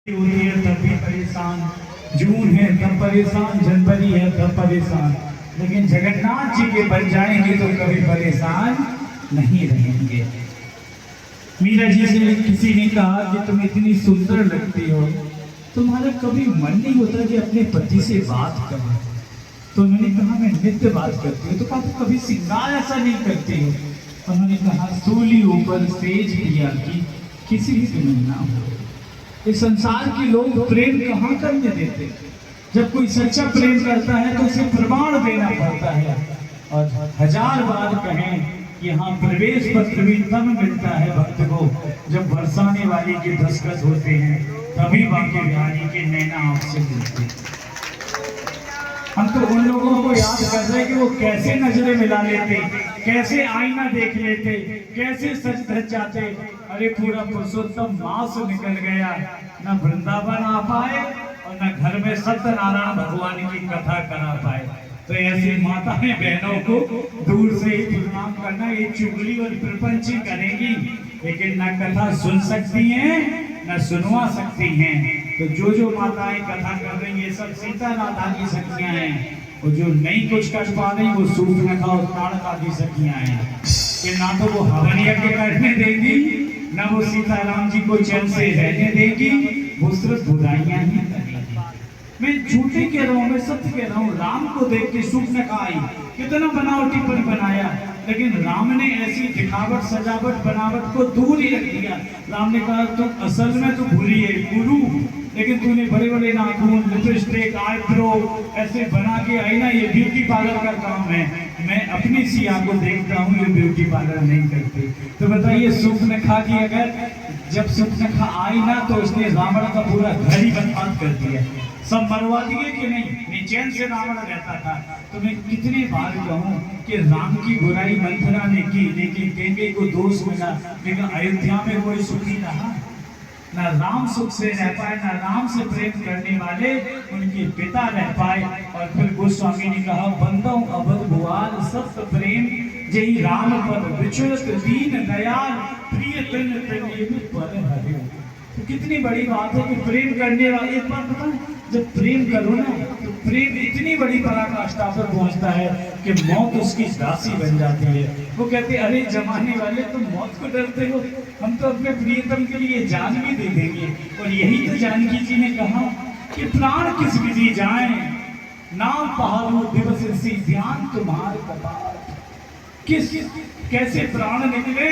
होती है तब भी परेशान, जून है तब परेशान, जनवरी है तब परेशान, लेकिन जगन्नाथ जी के बन जाएंगे तो कभी परेशान नहीं रहेंगे। मीरा जी से किसी ने कहा कि तुम इतनी सुंदर लगती हो, तुम्हारा कभी मन नहीं होता कि अपने पति से बात करो? तो उन्होंने कहा मैं नित्य बात करती हूँ। तो कहा तो कभी श्रृंगार ऐसा नहीं करती हो? उन्होंने कहा सूली ऊपर सेज प्रिया की किसी से मिलना हो। इस संसार के लोग प्रेम कहाँ करने देते? जब कोई सच्चा प्रेम करता है तो उसे प्रमाण देना पड़ता है। और 1000 बार कहें कि यहाँ प्रवेश पत्र भी तब मिलता है भक्त को जब बरसाने वाले के दस्तखत होते हैं, तभी बांके बिहारी के नैना आपसे मिलते। हम तो उन लोगों को याद कर रहे हैं कि वो कैसे नजरें मिला लेते, कैसे आईना देख लेते, कैसे सच धज जाते। अरे पूरा पुरुषोत्तम मास निकल गया, न वृंदावन आ पाए और न घर में सत्यनारायण भगवान की कथा करा पाए। तो ऐसी माताएं बहनों को दूर से ही प्रणाम करना, ये चुगली और प्रपंची करेंगी, लेकिन न कथा सुन सकती हैं न सुनवा सकती हैं। तो जो माताएं कथा कर रही हैं, ये सब सीता राधा की सखियां हैं, और जो नहीं कुछ कर पा रही वो सूर्पनखा और ताड़का की सखियां हैं कि ना तो वो हवन यज्ञ करने देगी, ना वो सीताराम जी को चैन से रहने देगी, वो सिर्फ बुराइयां ही करेगी। मैं झूठे कह रहा हूँ, मैं सत्य कह रहा हूँ। राम को देख के सूर्पनखा आई, कितना बनावटीपन बनाया, लेकिन राम ने ऐसी दिखावट सजावट बनावट को दूर ही रख दिया। राम ने कहा तुम असल में तो भूली है गुरु, लेकिन तूने बड़े बड़े नाखून, लिपस्टिक, आईब्रो ऐसे बना के आई ना, ये ब्यूटी पार्लर का काम है। मैं अपनी सिया को देखता हूँ, ये ब्यूटी पार्लर नहीं करती। तो बताइए सूर्पनखा की अगर जब सूर्पनखा आई ना, तो उसने रावण का पूरा घर ही बर्बाद कर दिया, सब मरवा दिए कि नहीं? चैन से रावण रहता था। तो मैं कितने बार कहूँ कि राम की बुराई मंथरा ने की, लेकिन कैकेयी को दोष मिला, लेकिन अयोध्या में कोई सुखी रहा ना। राम सुख से रह पाए, ना राम से प्रेम करने वाले उनके पिता रह पाए। और फिर गोस्वामी ने कहा बंदो अवध भुआर सत्य प्रेम जय राम पद विचुरत दीन दयाल प्रिय तन प्रेम पर हरियो। तो कितनी बड़ी बात है कि प्रेम करने वाले, एक बार पता है जब प्रेम करो ना, तो प्रेम इतनी बड़ी पराकाष्ठा पर पहुंचता है कि मौत उसकी राशि बन जाती है। वो कहते अरे जमाने वाले तुम मौत को डरते हो, हम तो अपने प्रियतम के लिए जान भी दे देंगे। और यही तो जानकी जी ने कहा कि प्राण किस विधि जाए, नाम पहाड़ों दिवस से ध्यान तुम्हारे कपाल। किस कैसे प्राण निकले,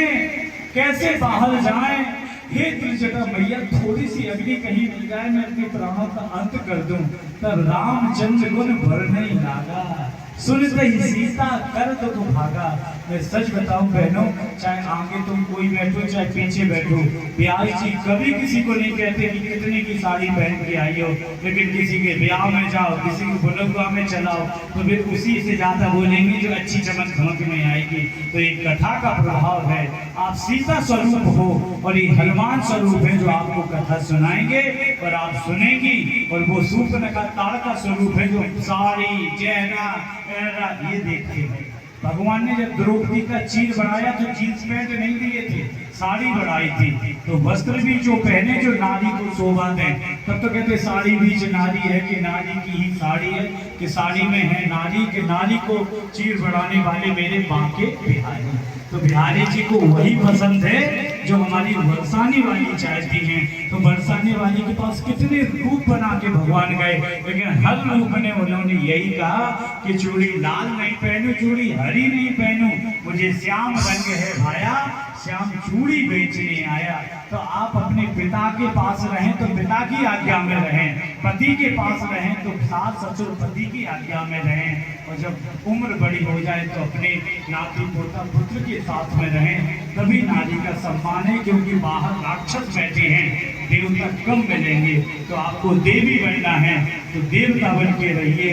कैसे बाहर जाए। हे त्रिजटा मैया, थोड़ी सी अग्नि कहीं मिल जाए, मैं अपने प्राणों का अंत कर दूं। तब रामचंद्र गुण बढ़ने लागा, सुनते ही सीता कर तो भागा। मैं सच बताऊं बहनों, चाहे आगे तुम कोई बैठो चाहे पीछे बैठो, ब्याह जी कभी किसी को नहीं कहते कि कितने की साड़ी पहन के आई हो, लेकिन किसी के ब्याह में जाओ, किसी के बुलगुआ में चलाओ, तो फिर उसी से ज्यादा बोलेंगे जो अच्छी चमक धमक में आएगी। तो ये कथा का प्रभाव है। आप सीता स्वरूप हो और ये हनुमान स्वरूप है जो आपको कथा सुनाएंगे और आप सुनेंगी। और वो सूर्पनखा ताड़का स्वरूप है जो साड़ी चेहरा ये देखते हैं। भगवान ने जब द्रौपदी का चीर बढ़ाया तो जींस पैंट नहीं दिए थे, साड़ी बढ़ाई थी। तो वस्त्र भी जो पहने जो नारी को शोभा दें, तब तो कहते साड़ी बीच नारी है कि नारी की ही साड़ी है, कि साड़ी में है नारी, के नारी को चीर बढ़ाने वाले मेरे बांके बिहारी। तो बिहारी जी को वही पसंद है जो हमारी बरसाने वाली चाहती हैं। तो बरसाने वाली के पास कितने रूप बना के भगवान गए, लेकिन हर रूप में उन्होंने यही कहा कि चूड़ी लाल नहीं पहनूं, चूड़ी हरी नहीं पहनूं, मुझे श्याम रंग है भाया, श्याम चूड़ी बेचने आया। तो आप अपने पिता के पास रहें तो पिता की आज्ञा में रहें, पति के पास रहें तो सास ससुर पति की आज्ञा में रहें, और जब उम्र बड़ी हो जाए तो अपने नाती पोता पुत्र के साथ में रहें। तभी नारी का सम्मान है, क्योंकि बाहर राक्षस बैठे हैं, देवता कम मिलेंगे। तो आपको देवी बनना है तो देवता बन के रहिए।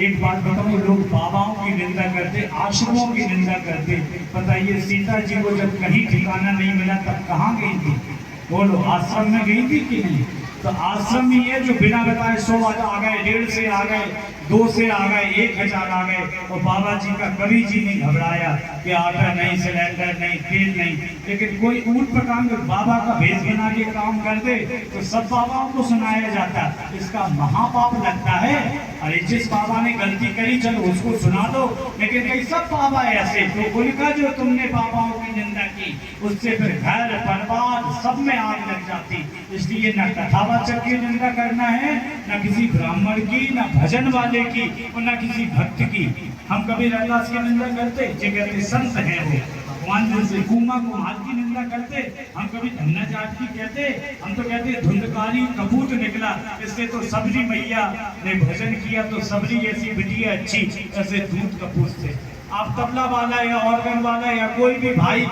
एक बात बताऊं, लोग बाबाओं की निंदा करते, आश्रमों की निंदा करते। बताइए सीता जी को जब कहीं ठिकाना नहीं मिला तब कहाँ गई थी? बोलो, आश्रम में गई थी कि नहीं? तो आश्रम ही है जो बिना बताए 100 आ गए, 1.5 से आ गए, 2 से आ गए, 1000 आ गए। और बाबा जी का कभी जी नहीं घबराया कि आटा नहीं, सिलेंडर नहीं, तेल नहीं। लेकिन कोई ऊट पटांग बाबा का भेष बना के काम कर दे तो सब बाबाओं को सुनाया जाता, इसका महापाप लगता है। अरे जिस बाबा ने गलती करी चलो उसको सुना दो, लेकिन कई सब बाबा ऐसे तो उनका जो तुमने बाबाओं की निंदा की उससे फिर घर परिवार सब में आग लग जाती। इसलिए न कथावाचक की निंदा करना है, न किसी ब्राह्मण की, न भजन वाले की और न किसी भक्त की। हम कभी रैदास की निंदा करते, जो कहते संत है वो भगवान जैसे, कुमा कुम्हार की निंदा करते, हम कभी धन्ना जाट की कहते, हम तो कहते धुंधकारी कपूत निकला। इससे तो सबरी मैया ने भजन किया तो सबरी ऐसी बिटिया अच्छी, ऐसे दूध कपूत से। आप तबला वाला या ऑर्गन वाला या कोई भी भाई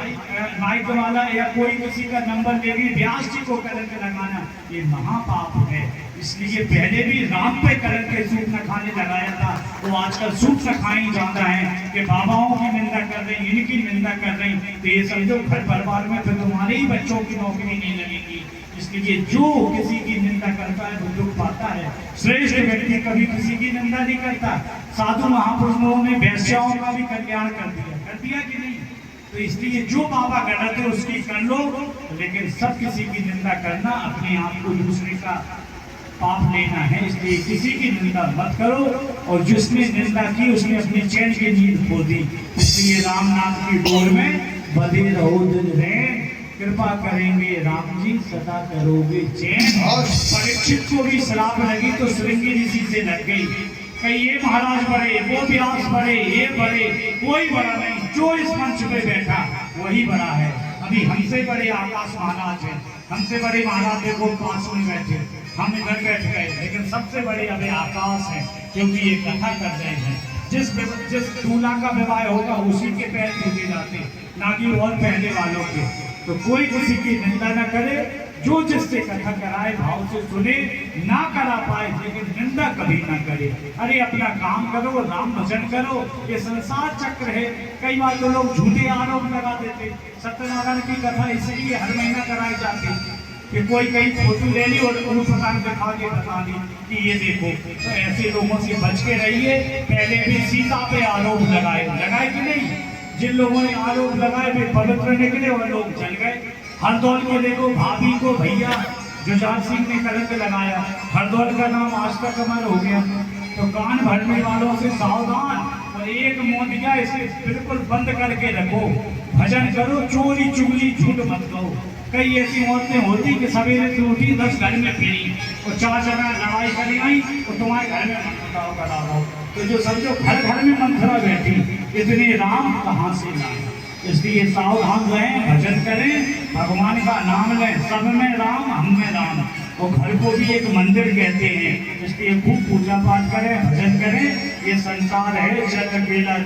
माइक वाला या कोई किसी का नंबर लेके व्यास जी को कलंक लगाना ये महापाप है। इसलिए पहले भी राम पे कलंक के सूप न खाने लगाया था, वो आजकल सूप न खाई जाता है कि बाबाओं की निंदा कर रही, इनकी निंदा कर रही। तो ये समझो घर परिवार में फिर तुम्हारे ही बच्चों की नौकरी नहीं लगेगी। इसलिए जो किसी की निंदा करता है वो दुख पाता है। श्रेष्ठ व्यक्ति कभी किसी की निंदा नहीं करता। साधु महापुरुषों ने वैश्याओं का भी कल्याण कर दिया कि नहीं? तो इसलिए जो बाबा गलत है उसकी कर लो, लेकिन सब किसी की निंदा करना अपने आप को दूसरे का पाप लेना है। इसलिए किसी की निंदा मत करो, और जिसने निंदा की उसने अपनी चैन की नींद खो दी। इसलिए राम नाम की डोर में बंधे रहो दिन रैन, कृपा करेंगे राम जी सदा करोगे चैन। और परीक्षित को भी श्राप लगी तो श्रृंगी ऋषि से लग गई, कहीं ये महाराज बड़े, वो व्यास बड़े, ये बड़े, कोई बड़ा नहीं, जो इस मंच पे बैठा वही बड़ा है। अभी हमसे बड़े आकाश महाराज हैं, हमसे बड़े महाराज देखो पास में बैठे, हम इधर बैठ गए, लेकिन सबसे बड़े अभी आकाश है, क्योंकि ये कथा कर रहे हैं। जिस दूल्हा का विवाह होगा उसी के पैर पूजे जाते, ना कि और पहले वालों के। तो कोई किसी की निंदा न करे, जो जिससे कथा कराए भाव से सुने, ना करा पाए लेकिन निंदा कभी ना करे। अरे अपना काम करो, राम भजन करो, ये संसार चक्र है। कई बार तो लोग झूठे आरोप लगा देते। सत्यनारायण की कथा इसलिए हर महीना कराई जाती कि कोई कहीं फोटो ले ली और उन प्रकार दिखा के बता दी कि ये देखो। तो ऐसे लोगों से बच के रहिए। पहले भी सीता पे आरोप लगाए कि नहीं? जिन लोगों ने आरोप लगाए वे पवित्र निकले और लोग जल गए। हरदौल के देखो भाभी को भैया जुझार सिंह ने कलंक लगाया, हरदौल का नाम आज तक अमर हो गया। तो कान भरने वालों से सावधान, और एक मोदिया इसे बिल्कुल बंद करके रखो। भजन करो, चोरी चुगली झूठ मत कहो। कई ऐसी औरतें होती कि सवेरे से उठी 10 घर में फिरी और 4 जगह लड़ाई करी आई और तुम्हारे घर में मंथराओ करा रहो। तो जो समझो घर घर में मंथरा बैठी, इतने राम कहाँ से लाए? इसलिए सावधान रहें, भजन करें, भगवान का नाम लें। सब में राम, हम में राम। और घर को भी एक मंदिर कहते हैं, इसलिए खूब पूजा पाठ करें, भजन करें। ये संसार है चल अकेला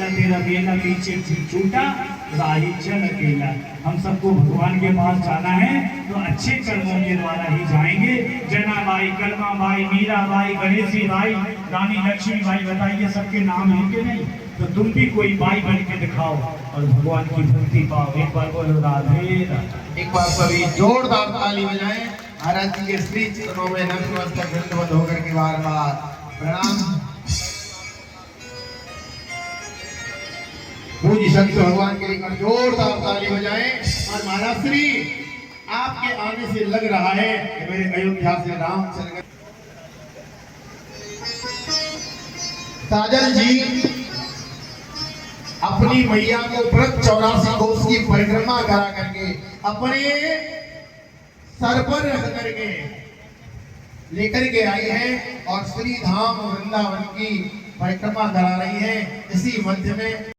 तेरा बेला पीछे छूटा राही चल अकेला। हम सबको भगवान के पास जाना है तो अच्छे कर्मों के द्वारा ही जाएंगे। जनाबाई, कलमाबाई, मीराबाई, गणेशी बाई, रानी लक्ष्मी बाई, बताइए सबके नाम हैं कि नहीं? तो तुम भी कोई बाई बन के दिखाओ और भगवान की भक्ति पाओ। एक बार बोलो राधे राधे। एक बार सभी जोरदार ताली बजाएं। महाराज जी के श्री चरणों में नतमस्तक दंडवत होकर के बार बार प्रणाम। पूज्य संत भगवान के लिए जोरदार ताली बजाएं। और महाराज श्री आपके आने से लग रहा है कि मेरे अयोध्या से राम चल गए। साजन जी अपनी मैया को व्रत 84 कोस की परिक्रमा करा करके अपने सर पर रख करके लेकर के आई है और श्री धाम वृंदावन की परिक्रमा करा रही है। इसी मध्य में